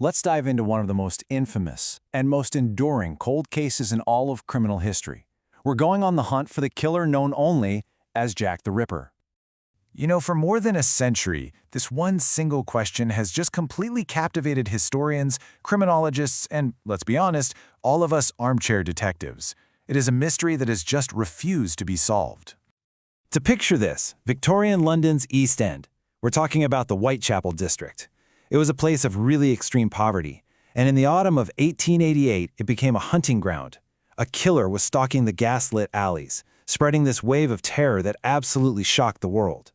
let's dive into one of the most infamous and most enduring cold cases in all of criminal history. We're going on the hunt for the killer known only as Jack the Ripper. For more than a century, this one single question has just completely captivated historians, criminologists, and, let's be honest, all of us armchair detectives. It is a mystery that has just refused to be solved. To picture this, Victorian London's East End. We're talking about the Whitechapel district. It was a place of really extreme poverty, and in the autumn of 1888, it became a hunting ground. A killer was stalking the gas-lit alleys, spreading this wave of terror that absolutely shocked the world.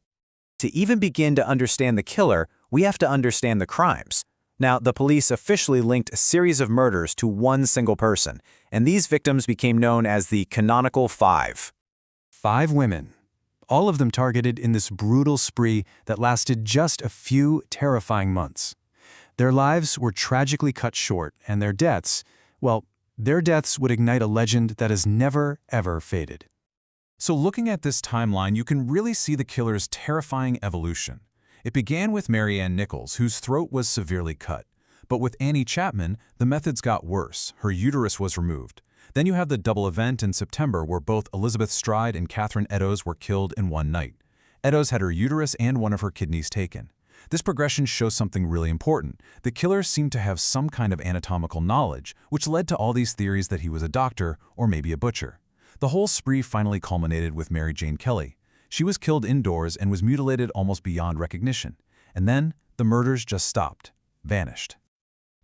To even begin to understand the killer, we have to understand the crimes. Now, the police officially linked a series of murders to one single person, and these victims became known as the Canonical Five. 5 women, all of them targeted in this brutal spree that lasted just a few terrifying months. Their lives were tragically cut short, and their deaths would ignite a legend that has never, ever faded. So looking at this timeline, you can really see the killer's terrifying evolution. It began with Mary Ann Nichols, whose throat was severely cut. But with Annie Chapman, the methods got worse. Her uterus was removed. Then you have the double event in September where both Elizabeth Stride and Catherine Eddowes were killed in one night. Eddowes had her uterus and one of her kidneys taken. This progression shows something really important. The killer seemed to have some kind of anatomical knowledge, which led to all these theories that he was a doctor or maybe a butcher. The whole spree finally culminated with Mary Jane Kelly. She was killed indoors and was mutilated almost beyond recognition. And then the murders just stopped, vanished.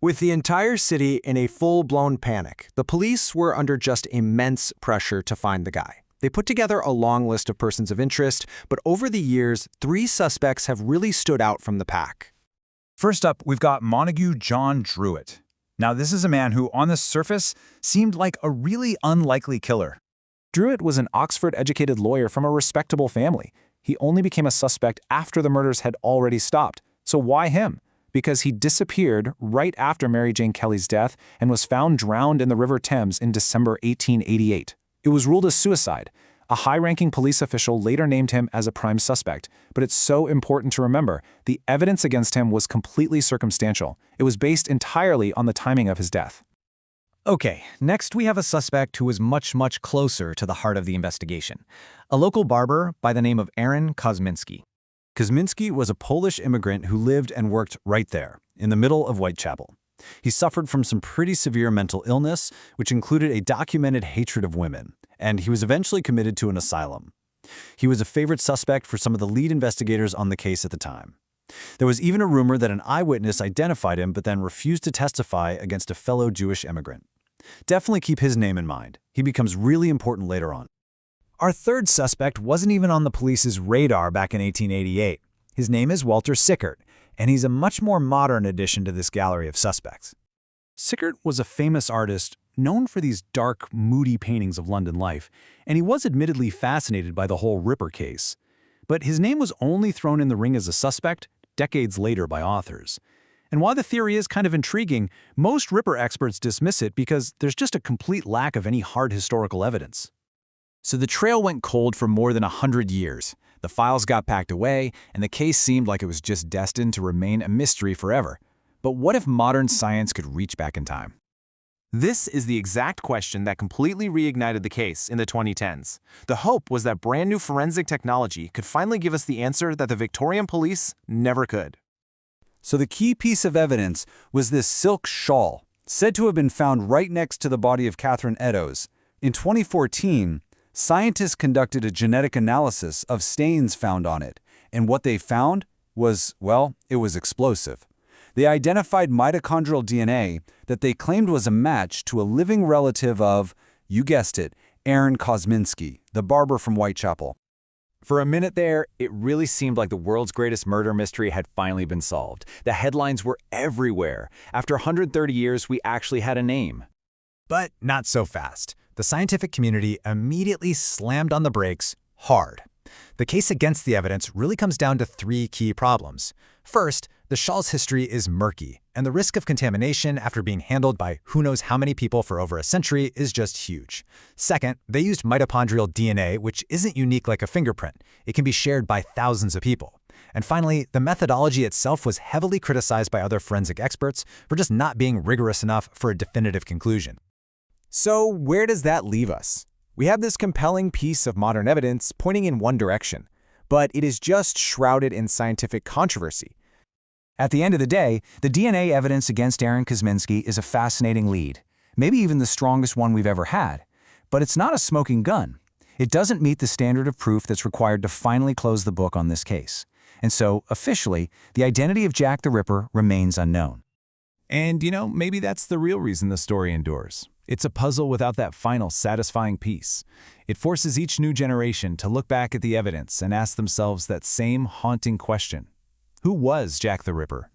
With the entire city in a full-blown panic, the police were under just immense pressure to find the guy. They put together a long list of persons of interest, but over the years, 3 suspects have really stood out from the pack. First up, we've got Montague John Druitt. Now, this is a man who, on the surface, seemed like a really unlikely killer. Druitt was an Oxford-educated lawyer from a respectable family. He only became a suspect after the murders had already stopped. So why him? Because he disappeared right after Mary Jane Kelly's death and was found drowned in the River Thames in December 1888. It was ruled a suicide. A high-ranking police official later named him as a prime suspect, but it's so important to remember, the evidence against him was completely circumstantial. It was based entirely on the timing of his death. Okay, next we have a suspect who was much, much closer to the heart of the investigation. A local barber by the name of Aaron Kosminski. Kosminski was a Polish immigrant who lived and worked right there, in the middle of Whitechapel. He suffered from some pretty severe mental illness, which included a documented hatred of women, and he was eventually committed to an asylum. He was a favorite suspect for some of the lead investigators on the case at the time. There was even a rumor that an eyewitness identified him but then refused to testify against a fellow Jewish immigrant. Definitely keep his name in mind. He becomes really important later on. Our third suspect wasn't even on the police's radar back in 1888. His name is Walter Sickert, and he's a much more modern addition to this gallery of suspects. Sickert was a famous artist known for these dark, moody paintings of London life, and he was admittedly fascinated by the whole Ripper case. But his name was only thrown in the ring as a suspect decades later by authors. And while the theory is kind of intriguing, most Ripper experts dismiss it because there's just a complete lack of any hard historical evidence. So the trail went cold for more than 100 years. The files got packed away, and the case seemed like it was just destined to remain a mystery forever. But what if modern science could reach back in time? This is the exact question that completely reignited the case in the 2010s. The hope was that brand new forensic technology could finally give us the answer that the Victorian police never could. So the key piece of evidence was this silk shawl, said to have been found right next to the body of Catherine Eddowes. In 2014, scientists conducted a genetic analysis of stains found on it, and what they found was, it was explosive. They identified mitochondrial DNA that they claimed was a match to a living relative of, you guessed it, Aaron Kosminski, the barber from Whitechapel. For a minute there, it really seemed like the world's greatest murder mystery had finally been solved. The headlines were everywhere. After 130 years, we actually had a name. But not so fast. The scientific community immediately slammed on the brakes hard. The case against the evidence really comes down to 3 key problems. First, the shawl's history is murky, and the risk of contamination after being handled by who knows how many people for over a century is just huge. Second, they used mitochondrial DNA, which isn't unique like a fingerprint. It can be shared by thousands of people. And finally, the methodology itself was heavily criticized by other forensic experts for just not being rigorous enough for a definitive conclusion. So where does that leave us? We have this compelling piece of modern evidence pointing in one direction, but it is just shrouded in scientific controversy. At the end of the day, the DNA evidence against Aaron Kosminski is a fascinating lead, maybe even the strongest one we've ever had. But it's not a smoking gun. It doesn't meet the standard of proof that's required to finally close the book on this case. And so, officially, the identity of Jack the Ripper remains unknown. And, maybe that's the real reason the story endures. It's a puzzle without that final, satisfying piece. It forces each new generation to look back at the evidence and ask themselves that same haunting question. Who was Jack the Ripper?